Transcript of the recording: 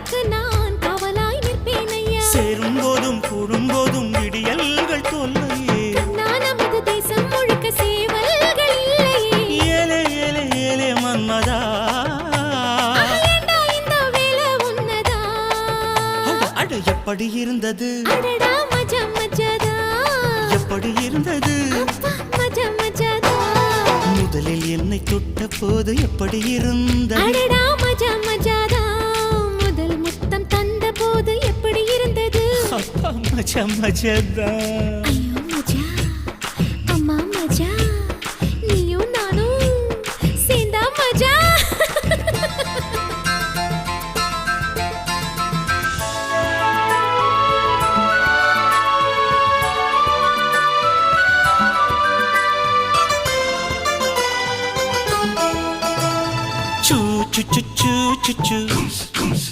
உனக்கு நான் காவலாய் நிற்பேன் ஐயா. சேரும் போதும் கூடும்போதும் விடியல்கள் தொல்லையே. நான் நமது தேசம் முழுக்க சேவல்கள் இல்லையே. ஏலே ஏலே ஏலே மன்மதா, ஏண்டா இந்த வேலை உன்னதா? அட எப்படி இருந்தது, அடடா மஜா மஜாதா, எப்படி இருந்தது, அப்பா மஜா மஜாதா. முதலில் என்னை தொட்ட போது எப்படி இருந்தது, அடடா மஜா மஜாதா, முதல் முத்தம் தந்த போது எப்படி இருந்தது? அப்பா மஜா மஜாதா. ஐயோ மஜா, அம்மா மஜா, நீயும் நானும் சேர்ந்தா மஜா. Choo choo choo choo choo choo.